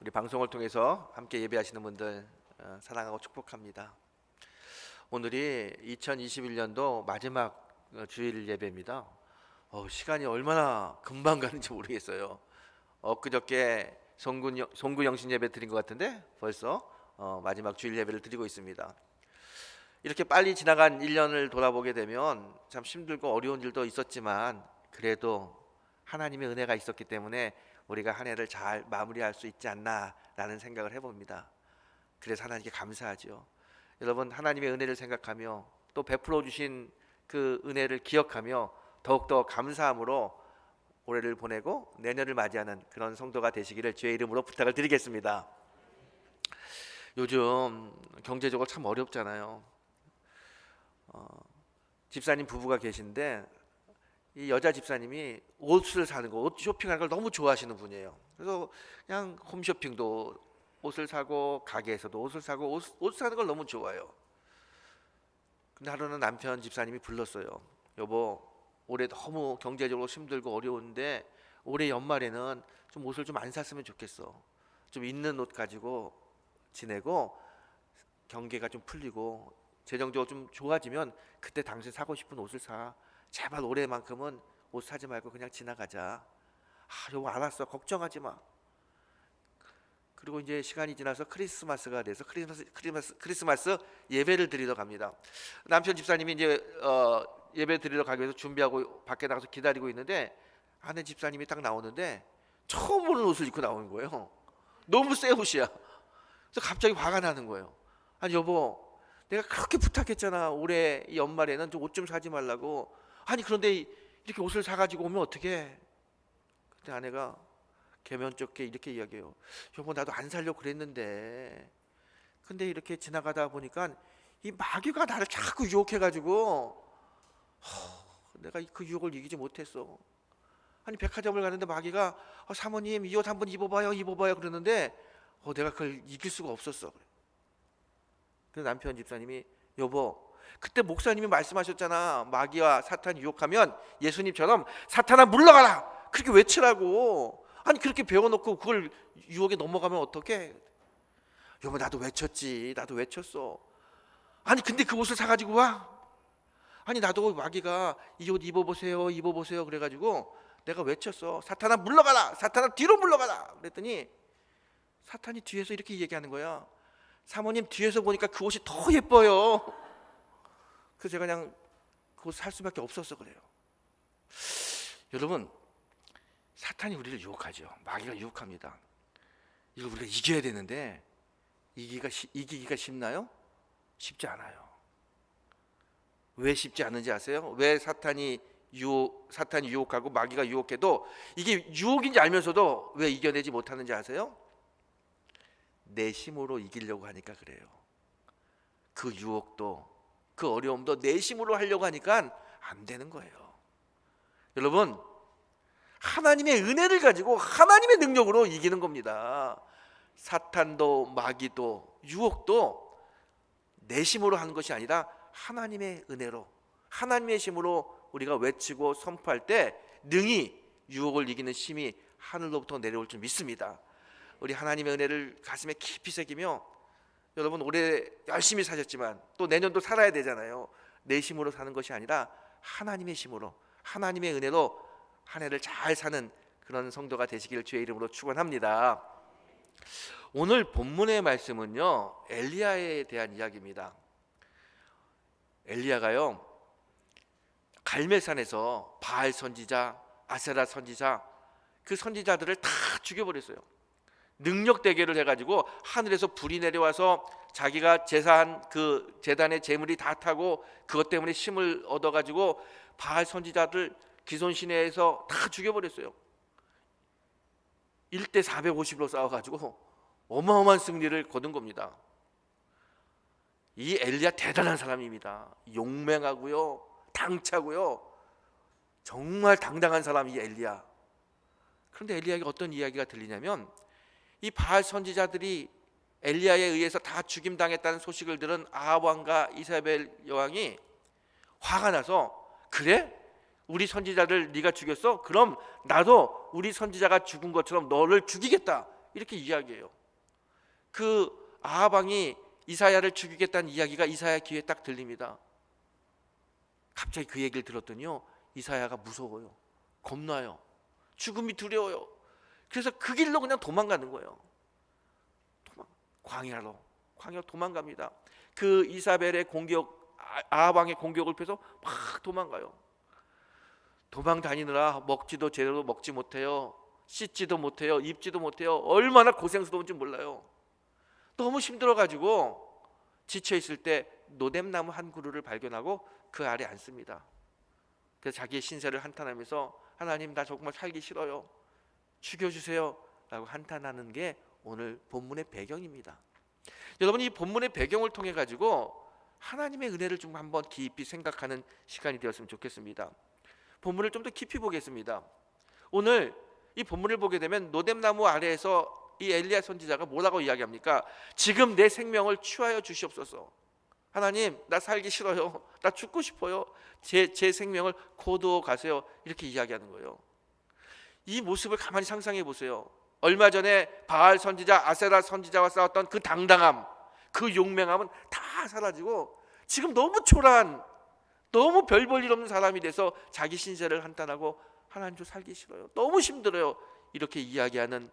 우리 방송을 통해서 함께 예배하시는 분들 사랑하고 축복합니다. 오늘이 2021년도 마지막 주일 예배입니다. 시간이 얼마나 금방 가는지 모르겠어요. 엊그저께 송구 영신 예배 드린 것 같은데 벌써 마지막 주일 예배를 드리고 있습니다. 이렇게 빨리 지나간 1년을 돌아보게 되면 참 힘들고 어려운 일도 있었지만 그래도 하나님의 은혜가 있었기 때문에 우리가 한 해를 잘 마무리할 수 있지 않나라는 생각을 해봅니다. 그래서 하나님께 감사하죠. 여러분, 하나님의 은혜를 생각하며 또 베풀어 주신 그 은혜를 기억하며 더욱더 감사함으로 올해를 보내고 내년을 맞이하는 그런 성도가 되시기를 주의 이름으로 부탁을 드리겠습니다. 요즘 경제적으로 참 어렵잖아요. 집사님 부부가 계신데 이 여자 집사님이 옷을 사는 거, 옷 쇼핑하는 걸 너무 좋아하시는 분이에요. 그래서 그냥 홈쇼핑도 옷을 사고 가게에서도 옷을 사고 옷 사는 걸 너무 좋아해요. 근데 하루는 남편 집사님이 불렀어요. 여보, 올해 너무 경제적으로 힘들고 어려운데 올해 연말에는 좀 옷을 좀 안 샀으면 좋겠어. 좀 있는 옷 가지고 지내고 경계가 좀 풀리고 재정적으로 좀 좋아지면 그때 당신 사고 싶은 옷을 사. 제발 올해만큼은 옷 사지 말고 그냥 지나가자. 여보 알았어, 걱정하지 마. 그리고 이제 시간이 지나서 크리스마스가 돼서 크리스마스 예배를 드리러 갑니다. 남편 집사님이 이제 예배 드리러 가기 위해서 준비하고 밖에 나가서 기다리고 있는데 아내 집사님이 딱 나오는데 처음 보는 옷을 입고 나오는 거예요. 너무 새 옷이야. 그래서 갑자기 화가 나는 거예요. 아니 여보, 내가 그렇게 부탁했잖아. 올해 연말에는 좀 옷 좀 사지 말라고. 아니 그런데 이렇게 옷을 사가지고 오면 어떡해? 그때 아내가 개면쩍게 이렇게 이야기해요. 여보, 나도 안 살려고 그랬는데 근데 이렇게 지나가다 보니까 이 마귀가 나를 자꾸 유혹해가지고 내가 그 유혹을 이기지 못했어. 아니 백화점을 가는데 마귀가 사모님 이 옷 한번 입어봐요 그러는데 내가 그걸 이길 수가 없었어. 그래서 남편 집사님이 여보, 그때 목사님이 말씀하셨잖아. 마귀와 사탄 유혹하면 예수님처럼 사탄아 물러가라 그렇게 외치라고. 아니 그렇게 배워놓고 그걸 유혹에 넘어가면 어떡해? 여보, 나도 외쳤지. 나도 외쳤어. 아니 근데 그 옷을 사가지고 와? 아니 나도 마귀가 이 옷 입어보세요 그래가지고 내가 외쳤어. 사탄아 물러가라. 사탄아 뒤로 물러가라. 그랬더니 사탄이 뒤에서 이렇게 얘기하는 거야. 사모님 뒤에서 보니까 그 옷이 더 예뻐요. 그래서 제가 그냥 그 옷 살 수밖에 없었어 그래요. 여러분, 사탄이 우리를 유혹하죠. 마귀가 유혹합니다. 이걸 우리가 이겨야 되는데 이기기가 쉽나요? 쉽지 않아요. 왜 쉽지 않은지 아세요? 왜 사탄이 유혹하고 마귀가 유혹해도 이게 유혹인지 알면서도 왜 이겨내지 못하는지 아세요? 내 힘으로 이기려고 하니까 그래요. 그 유혹도 그 어려움도 내 힘으로 하려고 하니까 안 되는 거예요. 여러분, 하나님의 은혜를 가지고 하나님의 능력으로 이기는 겁니다. 사탄도 마귀도 유혹도 내 힘으로 하는 것이 아니라 하나님의 은혜로, 하나님의 힘으로 우리가 외치고 선포할 때 능히 유혹을 이기는 힘이 하늘로부터 내려올 줄 믿습니다. 우리 하나님의 은혜를 가슴에 깊이 새기며 여러분, 올해 열심히 사셨지만 또 내년도 살아야 되잖아요. 내 힘으로 사는 것이 아니라 하나님의 힘으로, 하나님의 은혜로 한 해를 잘 사는 그런 성도가 되시기를 주의 이름으로 축원합니다. 오늘 본문의 말씀은요, 엘리야에 대한 이야기입니다. 엘리야가요, 갈멜산에서 바알 선지자, 아세라 선지자, 그 선지자들을 다 죽여버렸어요. 능력 대결을 해가지고 하늘에서 불이 내려와서 자기가 제사한 그 제단의 제물이 다 타고 그것 때문에 힘을 얻어가지고 바알 선지자들 기손 시내에서 다 죽여버렸어요. 1대 450로 싸워가지고 어마어마한 승리를 거둔 겁니다. 이 엘리야 대단한 사람입니다. 용맹하고요, 당차고요, 정말 당당한 사람이 엘리야. 그런데 엘리야에게 어떤 이야기가 들리냐면 이 바알 선지자들이 엘리야에 의해서 다 죽임당했다는 소식을 들은 아합 왕과 이사벨 여왕이 화가 나서 그래? 우리 선지자를 네가 죽였어? 그럼 나도 우리 선지자가 죽은 것처럼 너를 죽이겠다. 이렇게 이야기해요. 그 아합 왕이 이사야를 죽이겠다는 이야기가 이사야 귀에 딱 들립니다. 갑자기 그 얘기를 들었더니요, 이사야가 무서워요. 겁나요. 죽음이 두려워요. 그래서 그 길로 그냥 도망가는 거예요. 광야로 도망갑니다. 그 이사벨의 공격, 아합 왕의 공격을 펴서 막 도망가요. 도망 다니느라 먹지도 제대로 먹지 못해요. 씻지도 못해요. 입지도 못해요. 얼마나 고생스러운지 몰라요. 너무 힘들어가지고 지쳐있을 때 노뎀나무 한 그루를 발견하고 그 아래 앉습니다. 그래서 자기의 신세를 한탄하면서 하나님, 나 정말 살기 싫어요. 죽여주세요 라고 한탄하는 게 오늘 본문의 배경입니다. 여러분, 이 본문의 배경을 통해 가지고 하나님의 은혜를 좀 한번 깊이 생각하는 시간이 되었으면 좋겠습니다. 본문을 좀 더 깊이 보겠습니다. 오늘 이 본문을 보게 되면 노뎀나무 아래에서 이 엘리야 선지자가 뭐라고 이야기합니까? 지금 내 생명을 취하여 주시옵소서. 하나님, 나 살기 싫어요. 나 죽고 싶어요. 제 생명을 거두어 가세요. 이렇게 이야기하는 거예요. 이 모습을 가만히 상상해 보세요. 얼마 전에 바알 선지자, 아세라 선지자와 싸웠던 그 당당함, 그 용맹함은 다 사라지고 지금 너무 초라한, 너무 별 볼 일 없는 사람이 돼서 자기 신세를 한탄하고 하나님, 저 살기 싫어요. 너무 힘들어요. 이렇게 이야기하는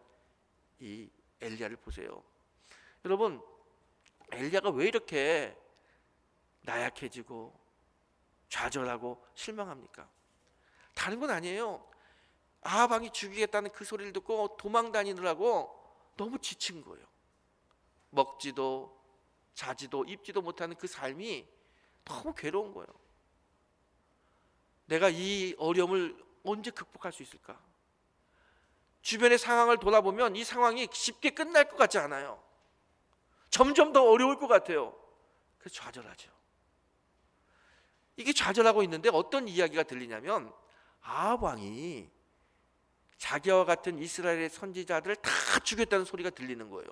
이 엘리야를 보세요. 여러분, 엘리야가 왜 이렇게 나약해지고 좌절하고 실망합니까? 다른 건 아니에요. 아합 왕이 죽이겠다는 그 소리를 듣고 도망 다니느라고 너무 지친 거예요. 먹지도 자지도 입지도 못하는 그 삶이 너무 괴로운 거예요. 내가 이 어려움을 언제 극복할 수 있을까? 주변의 상황을 돌아보면 이 상황이 쉽게 끝날 것 같지 않아요. 점점 더 어려울 것 같아요. 그래서 좌절하죠. 이게 좌절하고 있는데 어떤 이야기가 들리냐면 아합 왕이 자기와 같은 이스라엘의 선지자들을 다 죽였다는 소리가 들리는 거예요.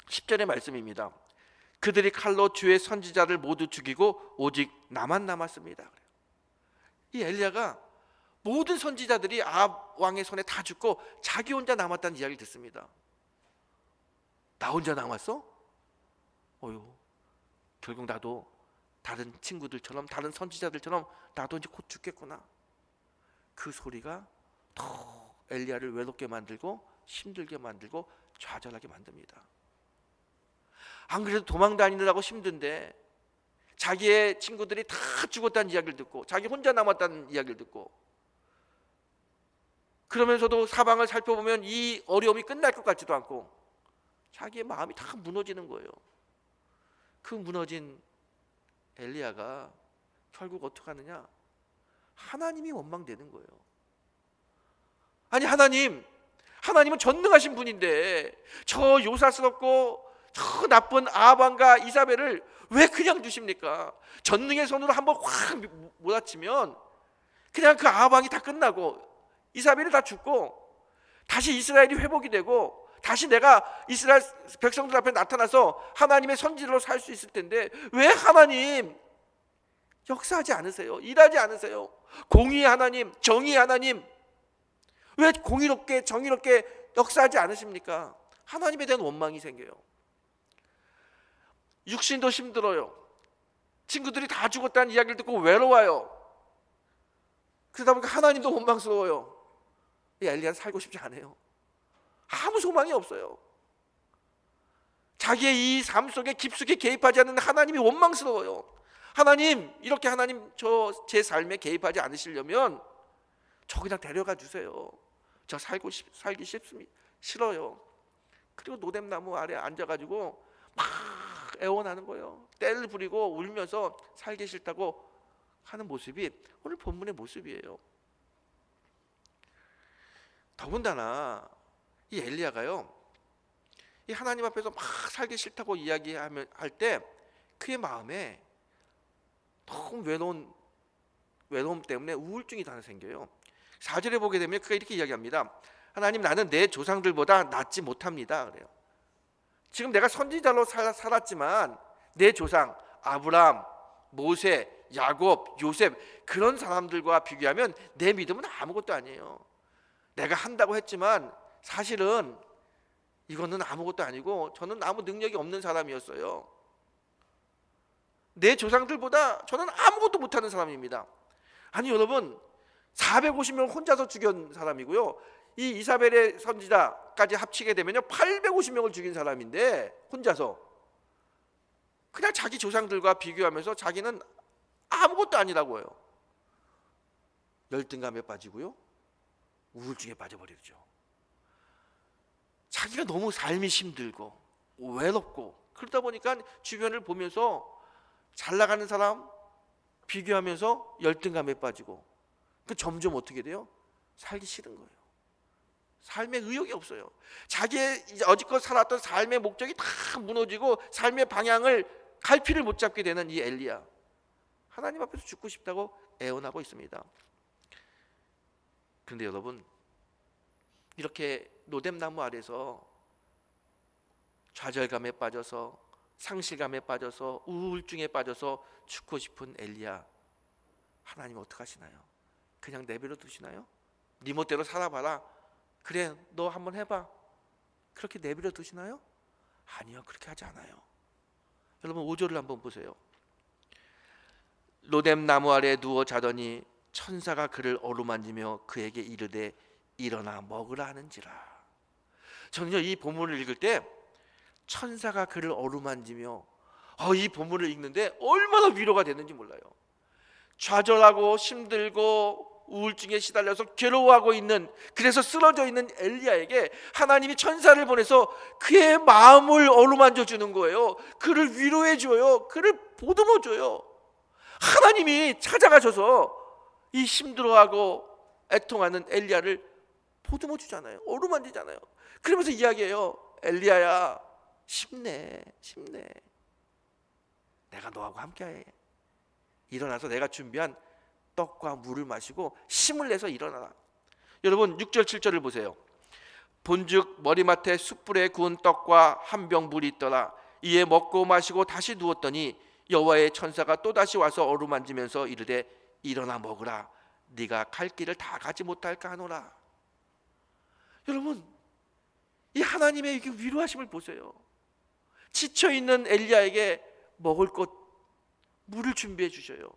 10절의 말씀입니다. 그들이 칼로 주의 선지자를 모두 죽이고 오직 나만 남았습니다. 이 엘리야가 모든 선지자들이 아합 왕의 손에 다 죽고 자기 혼자 남았다는 이야기를 듣습니다. 나 혼자 남았어? 어휴, 결국 나도 다른 친구들처럼, 다른 선지자들처럼 나도 이제 곧 죽겠구나. 그 소리가 더 엘리야를 외롭게 만들고 힘들게 만들고 좌절하게 만듭니다. 안 그래도 도망 다니느라고 힘든데 자기의 친구들이 다 죽었다는 이야기를 듣고 자기 혼자 남았다는 이야기를 듣고, 그러면서도 사방을 살펴보면 이 어려움이 끝날 것 같지도 않고 자기의 마음이 다 무너지는 거예요. 그 무너진 엘리야가 결국 어떻게 하느냐? 하나님이 원망되는 거예요. 아니, 하나님은 전능하신 분인데 저 요사스럽고 저 나쁜 아합 왕과 이사벨을 왜 그냥 두십니까? 전능의 손으로 한번 확 몰아치면 그냥 그 아합 왕이 다 끝나고 이사벨이 다 죽고 다시 이스라엘이 회복이 되고 다시 내가 이스라엘 백성들 앞에 나타나서 하나님의 선지자로 살 수 있을 텐데 왜 하나님 역사하지 않으세요? 일하지 않으세요? 공의의 하나님, 정의의 하나님, 왜 공의롭게 정의롭게 역사하지 않으십니까? 하나님에 대한 원망이 생겨요. 육신도 힘들어요. 친구들이 다 죽었다는 이야기를 듣고 외로워요. 그러다 보니까 하나님도 원망스러워요. 엘리야는 살고 싶지 않아요. 아무 소망이 없어요. 자기의 이 삶 속에 깊숙이 개입하지 않는 하나님이 원망스러워요. 하나님, 이렇게 하나님 제 삶에 개입하지 않으시려면 저 그냥 데려가 주세요. 저 살기 싫어요. 그리고 노뎀나무 아래 앉아가지고 막 애원하는 거예요. 떼를 부리고 울면서 살기 싫다고 하는 모습이 오늘 본문의 모습이에요. 더군다나 이 엘리야가요, 이 하나님 앞에서 막 살기 싫다고 이야기할 때 그의 마음에 너무 외로움 때문에 우울증이 다 생겨요. 4절에 보게 되면 그가 이렇게 이야기합니다. 하나님, 나는 내 조상들보다 낫지 못합니다. 그래요. 지금 내가 선지자로 살았지만 내 조상 아브라함, 모세, 야곱, 요셉 그런 사람들과 비교하면 내 믿음은 아무것도 아니에요. 내가 한다고 했지만 사실은 이거는 아무것도 아니고 저는 아무 능력이 없는 사람이었어요. 내 조상들보다 저는 아무것도 못하는 사람입니다. 아니 여러분, 450명 혼자서 죽인 사람이고요, 이 이사벨의 선지자까지 합치게 되면요 850명을 죽인 사람인데, 혼자서 그냥 자기 조상들과 비교하면서 자기는 아무것도 아니라고요. 열등감에 빠지고요, 우울증에 빠져버리죠. 자기가 너무 삶이 힘들고 외롭고 그러다 보니까 주변을 보면서 잘 나가는 사람 비교하면서 열등감에 빠지고, 그 점점 어떻게 돼요? 살기 싫은 거예요. 삶의 의욕이 없어요. 자기의 여지껏 살았던 삶의 목적이 다 무너지고 삶의 방향을 갈피를 못 잡게 되는 이 엘리야, 하나님 앞에서 죽고 싶다고 애원하고 있습니다. 그런데 여러분, 이렇게 노뎀나무 아래서 좌절감에 빠져서 상실감에 빠져서 우울증에 빠져서 죽고 싶은 엘리야, 하나님 어떡하시나요? 그냥 내버려 두시나요? 네 멋대로 살아봐라, 그래 너 한번 해봐, 그렇게 내버려 두시나요? 아니요, 그렇게 하지 않아요. 여러분 5절을 한번 보세요. 노뎀나무 아래 누워 자더니 천사가 그를 어루만지며 그에게 이르되 일어나 먹으라 하는지라. 저는요 이 본문을 읽을 때 천사가 그를 어루만지며, 이 본문을 읽는데 얼마나 위로가 됐는지 몰라요. 좌절하고 힘들고 우울증에 시달려서 괴로워하고 있는, 그래서 쓰러져 있는 엘리야에게 하나님이 천사를 보내서 그의 마음을 어루만져 주는 거예요. 그를 위로해 줘요. 그를 보듬어 줘요. 하나님이 찾아가셔서 이 힘들어하고 애통하는 엘리야를 보듬어 주잖아요. 어루만지잖아요. 그러면서 이야기해요. 엘리야야, 힘내. 내가 너하고 함께해. 일어나서 내가 준비한 떡과 물을 마시고 힘을 내서 일어나라. 여러분 6절 7절을 보세요. 본즉 머리맡에 숯불에 구운 떡과 한 병 물이 있더라. 이에 먹고 마시고 다시 누웠더니 여호와의 천사가 또다시 와서 어루만지면서 이르되 일어나 먹으라. 네가 갈 길을 다 가지 못할까 하노라. 여러분, 이 하나님의 위로하심을 보세요. 지쳐있는 엘리야에게 먹을 것, 물을 준비해 주셔요.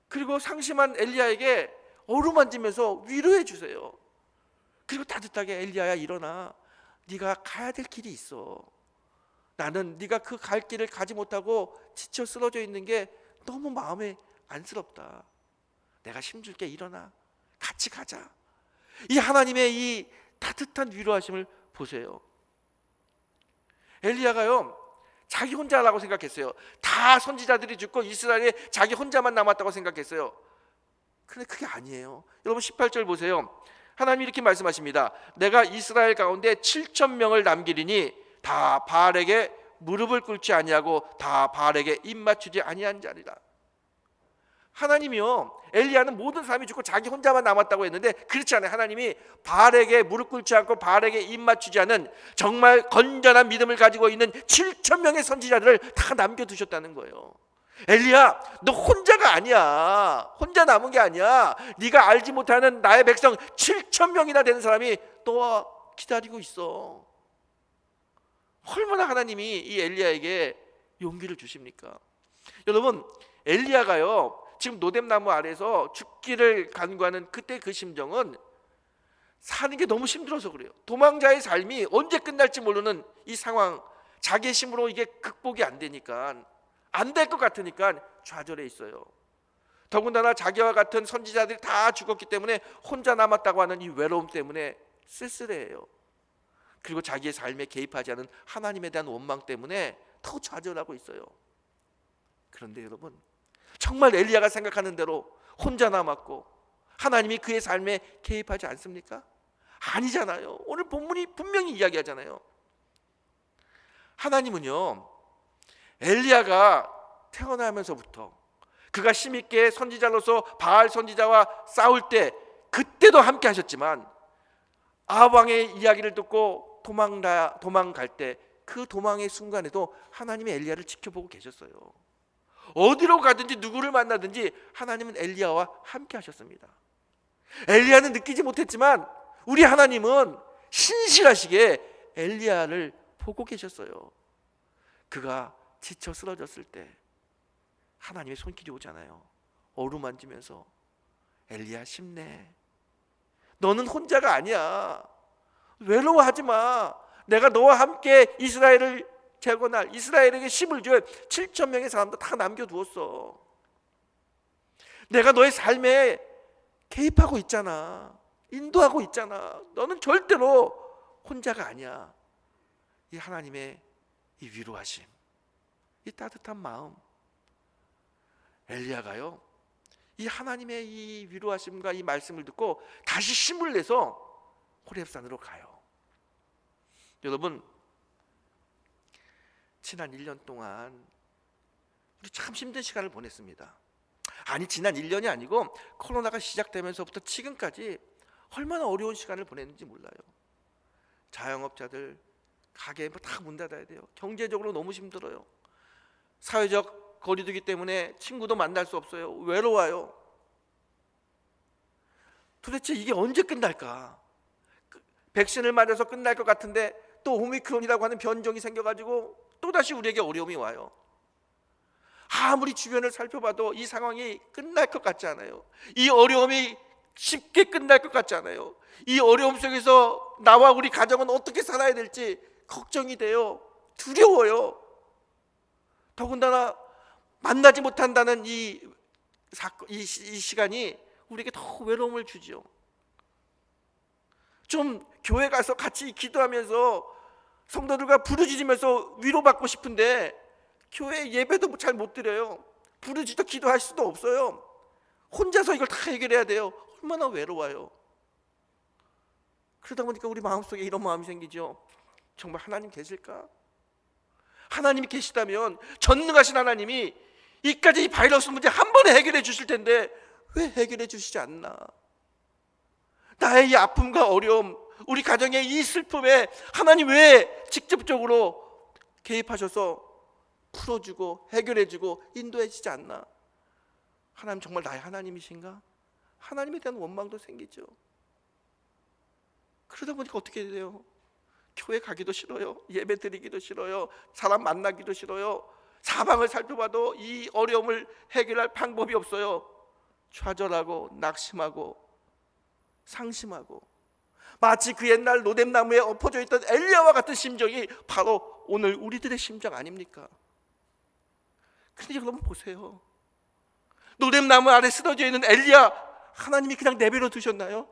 그리고 상심한 엘리야에게 어루만지면서 위로해 주세요. 그리고 따뜻하게 엘리야야 일어나, 네가 가야 될 길이 있어. 나는 네가 그 갈 길을 가지 못하고 지쳐 쓰러져 있는 게 너무 마음에 안쓰럽다. 내가 힘줄게, 일어나, 같이 가자. 이 하나님의 이 따뜻한 위로하심을 보세요. 엘리야가요 자기 혼자라고 생각했어요. 다 선지자들이 죽고 이스라엘에 자기 혼자만 남았다고 생각했어요. 근데 그게 아니에요. 여러분 18절 보세요. 하나님이 이렇게 말씀하십니다. 내가 이스라엘 가운데 7,000명을 남기리니 다 바알에게 무릎을 꿇지 아니하고 다 바알에게 입 맞추지 아니한 자리라. 하나님이요, 엘리야는 모든 사람이 죽고 자기 혼자만 남았다고 했는데 그렇지 않아요. 하나님이 바알에게 무릎 꿇지 않고 바알에게 입 맞추지 않은 정말 건전한 믿음을 가지고 있는 7,000명의 선지자들을 다 남겨두셨다는 거예요. 엘리야, 너 혼자가 아니야. 혼자 남은 게 아니야. 네가 알지 못하는 나의 백성 7,000명이나 되는 사람이 너와 기다리고 있어. 얼마나 하나님이 이 엘리야에게 용기를 주십니까? 여러분, 엘리야가요 지금 노뎀나무 아래서 죽기를 간구하는 그때 그 심정은 사는 게 너무 힘들어서 그래요. 도망자의 삶이 언제 끝날지 모르는 이 상황, 자기의 힘으로 이게 극복이 안 되니까, 안 될 것 같으니까 좌절해 있어요. 더군다나 자기와 같은 선지자들이 다 죽었기 때문에 혼자 남았다고 하는 이 외로움 때문에 쓸쓸해요. 그리고 자기의 삶에 개입하지 않은 하나님에 대한 원망 때문에 더 좌절하고 있어요. 그런데 여러분, 정말 엘리야가 생각하는 대로 혼자 남았고 하나님이 그의 삶에 개입하지 않습니까? 아니잖아요. 오늘 본문이 분명히 이야기하잖아요. 하나님은요 엘리야가 태어나면서부터 그가 힘있게 선지자로서 바알 선지자와 싸울 때 그때도 함께 하셨지만 아합왕의 이야기를 듣고 도망갈 때 그 도망의 순간에도 하나님이 엘리야를 지켜보고 계셨어요. 어디로 가든지 누구를 만나든지 하나님은 엘리야와 함께 하셨습니다. 엘리야는 느끼지 못했지만 우리 하나님은 신실하시게 엘리야를 보고 계셨어요. 그가 지쳐 쓰러졌을 때 하나님의 손길이 오잖아요. 어루만지면서 엘리야 힘내. 너는 혼자가 아니야. 외로워하지 마. 내가 너와 함께 이스라엘을 재건할, 이스라엘에게 힘을 줄 7천 명의 사람도 다 남겨두었어. 내가 너의 삶에 개입하고 있잖아. 인도하고 있잖아. 너는 절대로 혼자가 아니야. 이 하나님의 이 위로하심, 이 따뜻한 마음. 엘리야가요, 이 하나님의 이 위로하심과 이 말씀을 듣고 다시 힘을 내서 호렙산으로 가요. 여러분, 지난 1년 동안 우리 참 힘든 시간을 보냈습니다. 아니, 지난 1년이 아니고 코로나가 시작되면서부터 지금까지 얼마나 어려운 시간을 보냈는지 몰라요. 자영업자들 가게 다 문 닫아야 돼요. 경제적으로 너무 힘들어요. 사회적 거리두기 때문에 친구도 만날 수 없어요. 외로워요. 도대체 이게 언제 끝날까? 백신을 맞아서 끝날 것 같은데 또 오미크론이라고 하는 변종이 생겨가지고 또다시 우리에게 어려움이 와요. 아무리 주변을 살펴봐도 이 상황이 끝날 것 같지 않아요. 이 어려움이 쉽게 끝날 것 같지 않아요. 이 어려움 속에서 나와 우리 가정은 어떻게 살아야 될지 걱정이 돼요. 두려워요. 더군다나 만나지 못한다는 이 시간이 우리에게 더 외로움을 주지요. 좀 교회 가서 같이 기도하면서 성도들과 부르짖으면서 위로받고 싶은데 교회 예배도 잘 못 드려요. 부르짖어 기도할 수도 없어요. 혼자서 이걸 다 해결해야 돼요. 얼마나 외로워요. 그러다 보니까 우리 마음속에 이런 마음이 생기죠. 정말 하나님 계실까? 하나님이 계시다면, 전능하신 하나님이 이까지 이 바이러스 문제 한 번에 해결해 주실 텐데 왜 해결해 주시지 않나? 나의 이 아픔과 어려움, 우리 가정의 이 슬픔에 하나님 왜 직접적으로 개입하셔서 풀어주고 해결해주고 인도해주지 않나? 하나님 정말 나의 하나님이신가? 하나님에 대한 원망도 생기죠. 그러다 보니까 어떻게 돼요? 교회 가기도 싫어요. 예배 드리기도 싫어요. 사람 만나기도 싫어요. 사방을 살펴봐도 이 어려움을 해결할 방법이 없어요. 좌절하고 낙심하고 상심하고, 마치 그 옛날 로뎀나무에 엎어져 있던 엘리야와 같은 심정이 바로 오늘 우리들의 심정 아닙니까? 그런데 여러분 보세요. 로뎀나무 아래 쓰러져 있는 엘리야, 하나님이 그냥 내버려 두셨나요?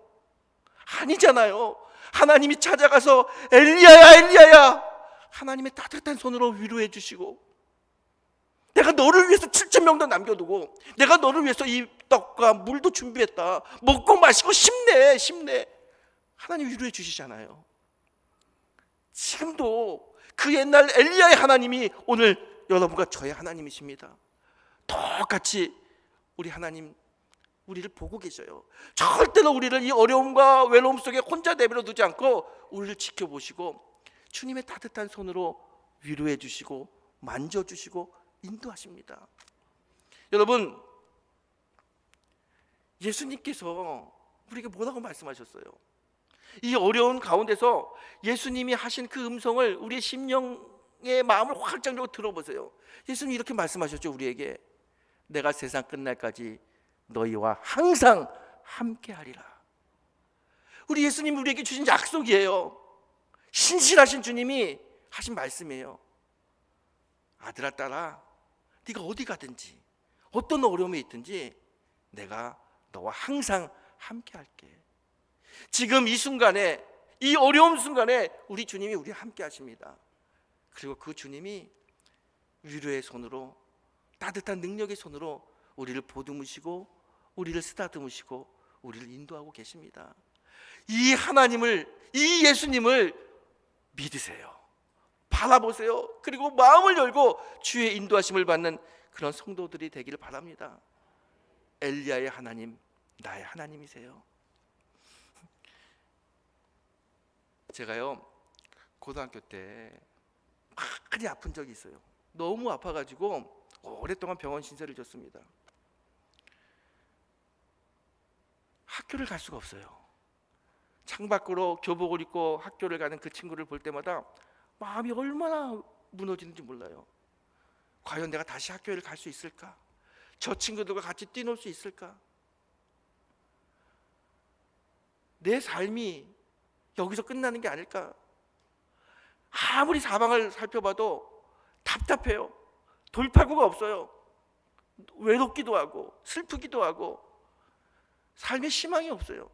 아니잖아요. 하나님이 찾아가서 엘리야야 엘리야야, 하나님의 따뜻한 손으로 위로해 주시고, 내가 너를 위해서 7천 명도 남겨두고 내가 너를 위해서 이 떡과 물도 준비했다. 먹고 마시고 힘내 힘내. 하나님 위로해 주시잖아요. 지금도 그 옛날 엘리야의 하나님이 오늘 여러분과 저의 하나님이십니다. 똑같이 우리 하나님 우리를 보고 계셔요. 절대로 우리를 이 어려움과 외로움 속에 혼자 내버려 두지 않고 우리를 지켜보시고 주님의 따뜻한 손으로 위로해 주시고 만져주시고 인도하십니다. 여러분, 예수님께서 우리에게 뭐라고 말씀하셨어요? 이 어려운 가운데서 예수님이 하신 그 음성을 우리의 심령의 마음을 확장적으로 들어보세요. 예수님이 이렇게 말씀하셨죠. 우리에게 내가 세상 끝날까지 너희와 항상 함께하리라. 우리 예수님이 우리에게 주신 약속이에요. 신실하신 주님이 하신 말씀이에요. 아들아 딸아, 네가 어디 가든지 어떤 어려움에 있든지 내가 너와 항상 함께할게. 지금 이 순간에, 이 어려운 순간에 우리 주님이 우리와 함께 하십니다. 그리고 그 주님이 위로의 손으로, 따뜻한 능력의 손으로 우리를 보듬으시고 우리를 쓰다듬으시고 우리를 인도하고 계십니다. 이 하나님을, 이 예수님을 믿으세요. 바라보세요. 그리고 마음을 열고 주의 인도하심을 받는 그런 성도들이 되기를 바랍니다. 엘리야의 하나님, 나의 하나님이세요. 제가요 고등학교 때 많이 아픈 적이 있어요. 너무 아파가지고 오랫동안 병원 신세를 졌습니다. 학교를 갈 수가 없어요. 창밖으로 교복을 입고 학교를 가는 그 친구를 볼 때마다 마음이 얼마나 무너지는지 몰라요. 과연 내가 다시 학교를 갈 수 있을까? 저 친구들과 같이 뛰놀 수 있을까? 내 삶이 여기서 끝나는 게 아닐까? 아무리 사방을 살펴봐도 답답해요. 돌파구가 없어요. 외롭기도 하고 슬프기도 하고 삶의 희망이 없어요.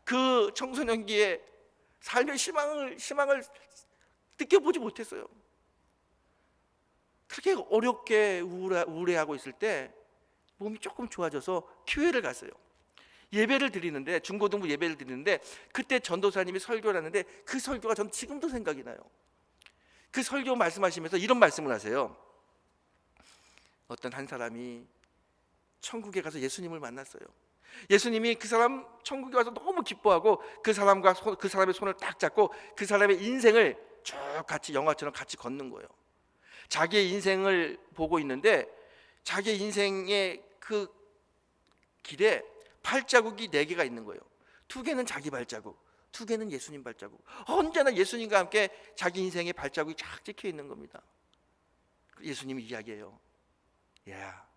그 청소년기에 삶의 희망을 느껴보지 못했어요. 그렇게 어렵게 우울해하고 있을 때 몸이 조금 좋아져서 교회를 갔어요. 예배를 드리는데, 중고등부 예배를 드리는데 그때 전도사님이 설교를 하는데 그 설교가 전 지금도 생각이 나요. 그 설교 말씀하시면서 이런 말씀을 하세요. 어떤 한 사람이 천국에 가서 예수님을 만났어요. 예수님이 그 사람 천국에 와서 너무 기뻐하고 그 사람의 손을 딱 잡고 그 사람의 인생을 쭉 같이 영화처럼 같이 걷는 거예요. 자기의 인생을 보고 있는데 자기의 인생의 그 길에 발자국이 4개가 있는 거예요. 2개는 자기 발자국, 2개는 예수님 발자국. 언제나 예수님과 함께 자기 인생의 발자국이 쫙 찍혀 있는 겁니다. 예수님이 이야기해요. 야,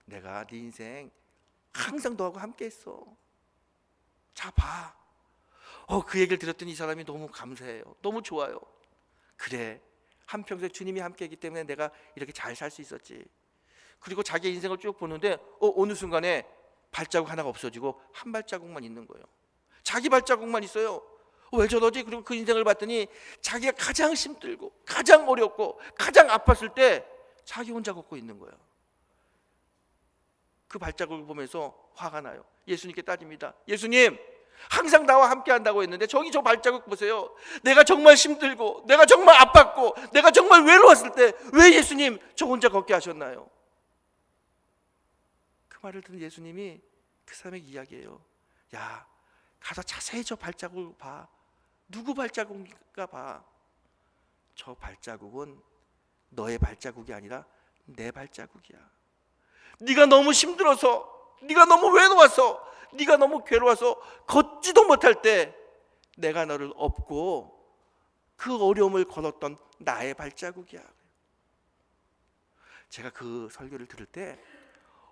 내가 네 인생 항상 너하고 함께 했어. 자, 봐. 그 얘기를 들었더니 이 사람이 너무 감사해요. 너무 좋아요. 그래, 한평생 주님이 함께 했기 때문에 내가 이렇게 잘 살 수 있었지. 그리고 자기 인생을 쭉 보는데 어느 순간에 발자국 하나가 없어지고 한 발자국만 있는 거예요. 자기 발자국만 있어요. 왜 저러지? 그리고 그 인생을 봤더니 자기가 가장 힘들고 가장 어렵고 가장 아팠을 때 자기 혼자 걷고 있는 거예요. 그 발자국을 보면서 화가 나요. 예수님께 따집니다. 예수님, 항상 나와 함께 한다고 했는데 저기 저 발자국 보세요. 내가 정말 힘들고 내가 정말 아팠고 내가 정말 외로웠을 때 왜 예수님 저 혼자 걷게 하셨나요? 그 말을 듣는 예수님이 그 사람에게 이야기해요. 야, 가서 자세히 저 발자국을 봐. 누구 발자국인가 봐. 저 발자국은 너의 발자국이 아니라 내 발자국이야. 네가 너무 힘들어서, 네가 너무 외로워서, 네가 너무 괴로워서 걷지도 못할 때 내가 너를 업고 그 어려움을 걸었던 나의 발자국이야. 제가 그 설교를 들을 때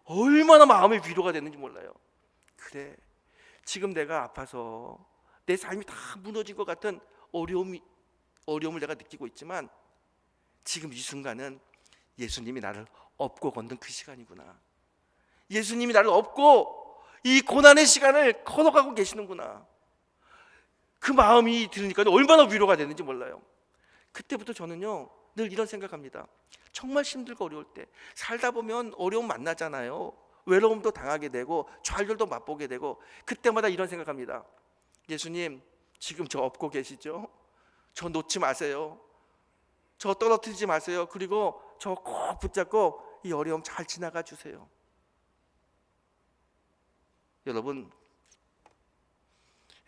얼마나 마음의 위로가 됐는지 몰라요. 그래, 지금 내가 아파서 내 삶이 다 무너진 것 같은 어려움을 내가 느끼고 있지만 지금 이 순간은 예수님이 나를 업고 걷는 그 시간이구나. 예수님이 나를 업고 이 고난의 시간을 걸어가고 계시는구나. 그 마음이 들으니까 얼마나 위로가 되는지 몰라요. 그때부터 저는요 늘 이런 생각합니다. 정말 힘들고 어려울 때 살다 보면 어려움 만나잖아요. 외로움도 당하게 되고 좌절도 맛보게 되고 그때마다 이런 생각합니다. 예수님, 지금 저 업고 계시죠? 저 놓지 마세요. 저 떨어뜨리지 마세요. 그리고 저 꼭 붙잡고 이 어려움 잘 지나가 주세요. 여러분,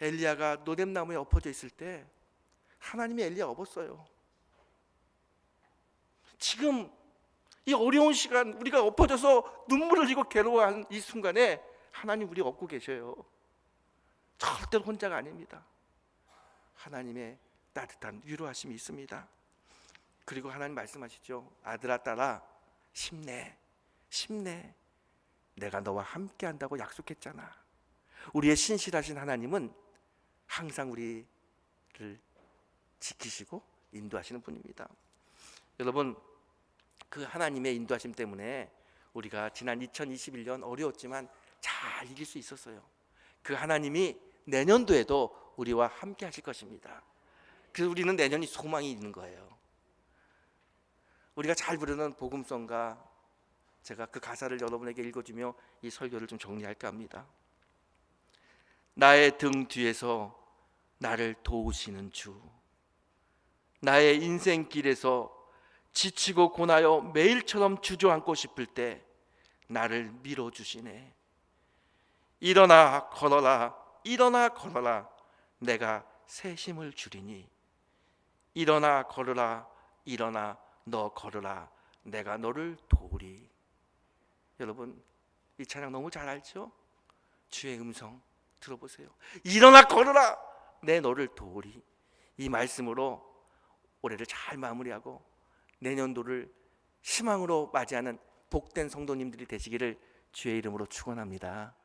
엘리야가 노뎀나무에 엎어져 있을 때 하나님이 엘리야 업었어요. 지금 이 어려운 시간 우리가 엎어져서 눈물을 흘리고 괴로워하는 이 순간에 하나님 우리 업고 계셔요. 절대로 혼자가 아닙니다. 하나님의 따뜻한 위로하심이 있습니다. 그리고 하나님 말씀하시죠. 아들아 딸아 힘내, 힘내. 내가 너와 함께 한다고 약속했잖아. 우리의 신실하신 하나님은 항상 우리를 지키시고 인도하시는 분입니다. 여러분, 그 하나님의 인도하심 때문에 우리가 지난 2021년 어려웠지만 잘 이길 수 있었어요. 그 하나님이 내년도에도 우리와 함께 하실 것입니다. 그래서 우리는 내년이 소망이 있는 거예요. 우리가 잘 부르는 복음성가, 제가 그 가사를 여러분에게 읽어주며 이 설교를 좀 정리할까 합니다. 나의 등 뒤에서 나를 도우시는 주, 나의 인생길에서 지치고 고나여 매일처럼 주저앉고 싶을 때 나를 밀어주시네. 일어나 걸어라, 일어나 걸어라, 내가 새 힘을 주리니. 일어나 걸어라, 일어나 너 걸어라, 내가 너를 도우리. 여러분, 이 찬양 너무 잘 알죠? 주의 음성 들어보세요. 일어나 걸어라, 내 너를 도우리. 이 말씀으로 올해를 잘 마무리하고 내년도를 희망으로 맞이하는 복된 성도님들이 되시기를 주의 이름으로 축원합니다.